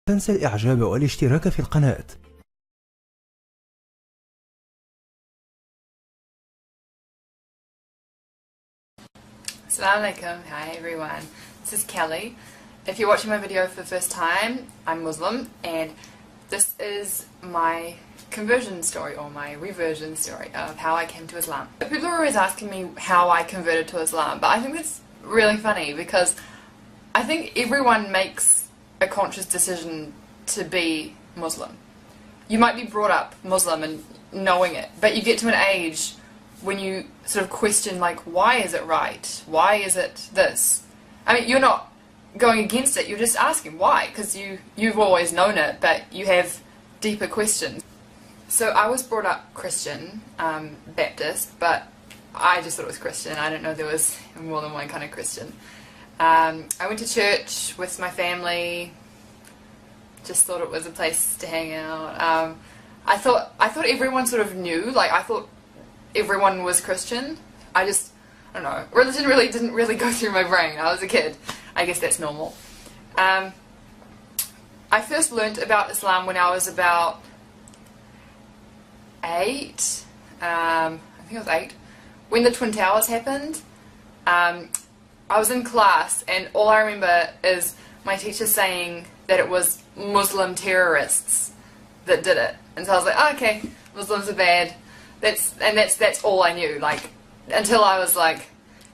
تنسى الإعجاب والاشتراك في القناة. Assalamu alaikum. Hi everyone, this is Kelly. If you're watching my video for the first time, I'm Muslim and this is my conversion story or my reversion story of how I came to Islam. People are always asking me how I converted to Islam, but I think that's really funny because I think everyone makes a conscious decision to be Muslim. You might be brought up Muslim and knowing it, but you get to an age when you sort of question, like, why is it right? Why is it this? I mean, you're not going against it, you're just asking why, because you've always known it, but you have deeper questions. So I was brought up Christian, Baptist, but I just thought it was Christian. I didn't know there was more than one kind of Christian. I went to church with my family, just thought it was a place to hang out. I thought everyone sort of knew, like I thought everyone was Christian. I don't know, religion didn't really go through my brain. I was a kid. I guess that's normal. I first learnt about Islam when I was about 8. I think I was 8. When the Twin Towers happened, I was in class and all I remember is my teacher saying that it was Muslim terrorists that did it. And so I was like, oh, okay, Muslims are bad. That's all I knew. Like, until I was like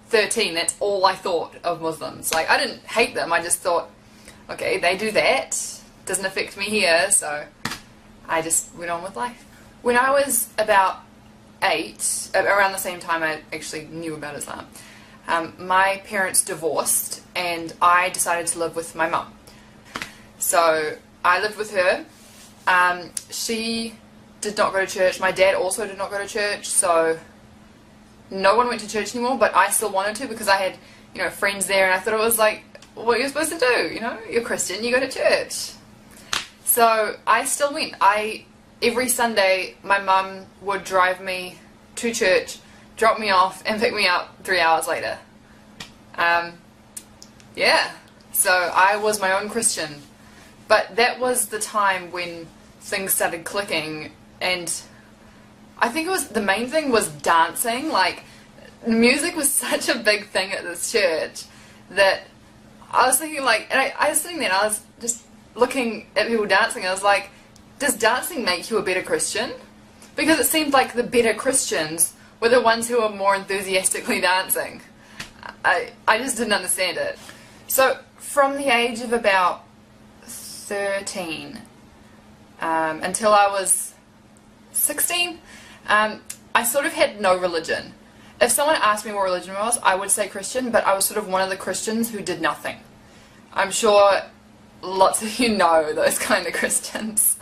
13, that's all I thought of Muslims. Like, I didn't hate them, I just thought, okay, they do that, doesn't affect me here, so I just went on with life. When I was about 8, around the same time I actually knew about Islam, my parents divorced and I decided to live with my mum. So I lived with her. She did not go to church. My dad also did not go to church, so no one went to church anymore, but I still wanted to because I had, you know, friends there and I thought it was like what you're supposed to do, you know, you're Christian, you go to church. So I still went. Every Sunday my mum would drive me to church, drop me off and pick me up 3 hours later. Yeah, so I was my own Christian, but that was the time when things started clicking, and I think the main thing was dancing. Like, music was such a big thing at this church that I was thinking, like, and I was sitting there and I was just looking at people dancing and I was like, does dancing make you a better Christian? Because it seemed like the better Christians were the ones who were more enthusiastically dancing. I just didn't understand it. So from the age of about 13 until I was 16, I sort of had no religion. If someone asked me what religion was, I would say Christian, but I was sort of one of the Christians who did nothing. I'm sure lots of you know those kind of Christians.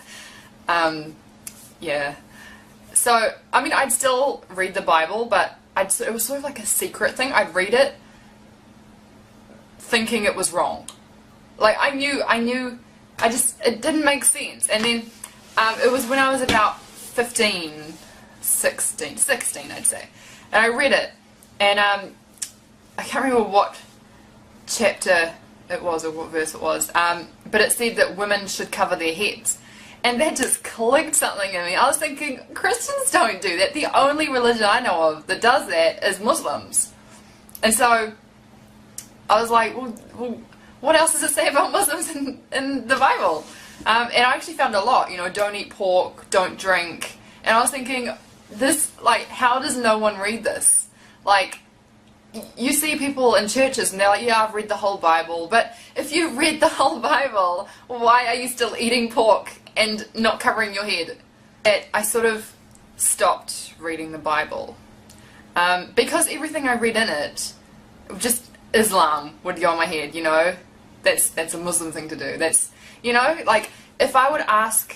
Yeah. So, I mean, I'd still read the Bible, but it was sort of like a secret thing. I'd read it thinking it was wrong. Like, I knew, it didn't make sense. And then it was when I was about 16 I'd say, and I read it, and I can't remember what chapter it was or what verse it was, but it said that women should cover their heads, and that just clicked something in me. I was thinking, Christians don't do that. The only religion I know of that does that is Muslims. And so I was like, well what else does it say about Muslims in the Bible? And I actually found a lot, you know, don't eat pork, don't drink. And I was thinking, this, like, how does no one read this? Like, you see people in churches and they're like, yeah, I've read the whole Bible. But if you read the whole Bible, why are you still eating pork and not covering your head? I sort of stopped reading the Bible. Because everything I read in it, just Islam would go in my head, you know? That's a Muslim thing to do. That's, you know, like, if I would ask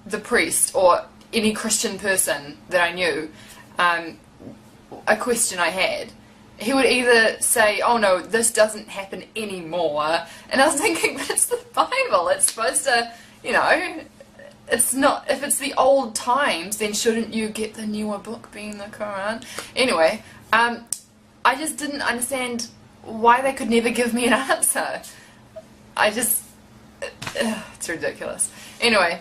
the priest or any Christian person that I knew a question I had, he would either say, oh no, this doesn't happen anymore, and I was thinking, but it's the Bible, it's supposed to, you know, it's not, if it's the old times, then shouldn't you get the newer book being the Quran? Anyway, I just didn't understand why they could never give me an answer. it's ridiculous. Anyway,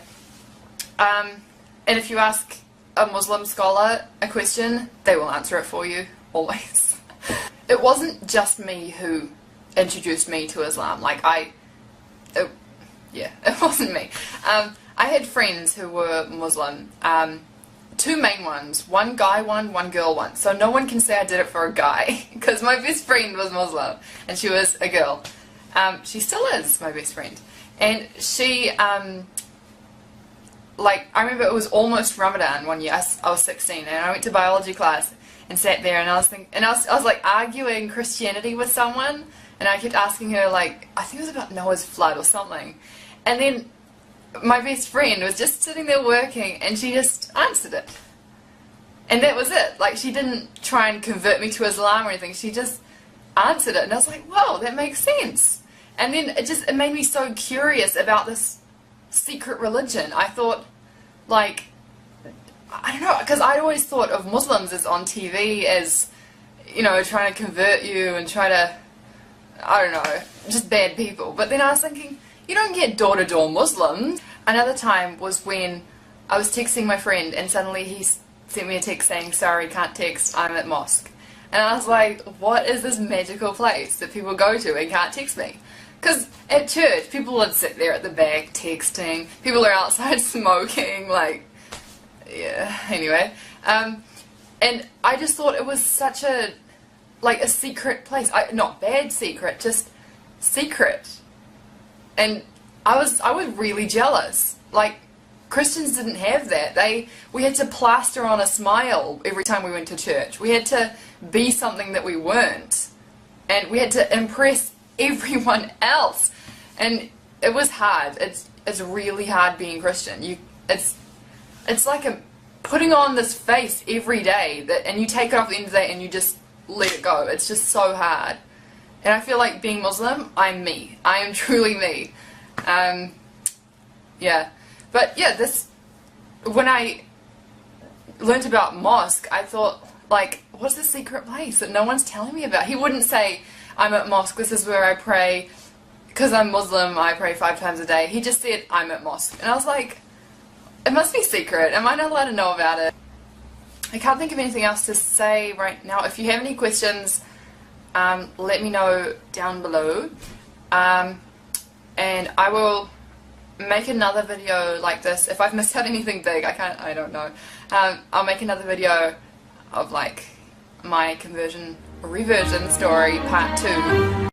and if you ask a Muslim scholar a question, they will answer it for you, always. It wasn't just me who introduced me to Islam. Like, yeah, it wasn't me. I had friends who were Muslim. Two main ones. One guy one, one girl one. So no one can say I did it for a guy, because my best friend was Muslim, and she was a girl. She still is my best friend. And she, like, I remember it was almost Ramadan one year. I was 16, and I went to biology class and sat there, and I was like arguing Christianity with someone, and I kept asking her, like, I think it was about Noah's flood or something. And then my best friend was just sitting there working, and she just answered it. And that was it. Like, she didn't try and convert me to Islam or anything. She just answered it, and I was like, whoa, that makes sense. And then it made me so curious about this secret religion. I thought, like, I don't know, because I'd always thought of Muslims as on TV as, you know, trying to convert you and try to, I don't know, just bad people. But then I was thinking, you don't get door-to-door Muslims. Another time was when I was texting my friend, and suddenly he sent me a text saying, sorry, can't text, I'm at mosque. And I was like, what is this magical place that people go to and can't text me? Because at church, people would sit there at the back texting, people are outside smoking, like, yeah, anyway. And I just thought it was such a, like, a secret place. Not bad secret, just secret. And I was really jealous. Like, Christians didn't have that. We had to plaster on a smile every time we went to church. We had to be something that we weren't. And we had to impress everyone else. And it was hard. It's really hard being Christian. It's like putting on this face every day, and you take it off at the end of the day and you just let it go. It's just so hard. And I feel like being Muslim, I'm me. I am truly me. Yeah. But yeah, when I learnt about mosque, I thought, like, what's the secret place that no one's telling me about? He wouldn't say, I'm at mosque, this is where I pray, because I'm Muslim, I pray 5 times a day. He just said, I'm at mosque. And I was like, it must be secret. Am I not allowed to know about it? I can't think of anything else to say right now. If you have any questions, let me know down below. And I will make another video like this. If I've missed out anything big, I don't know. I'll make another video of, like, my conversion or reversion story part 2.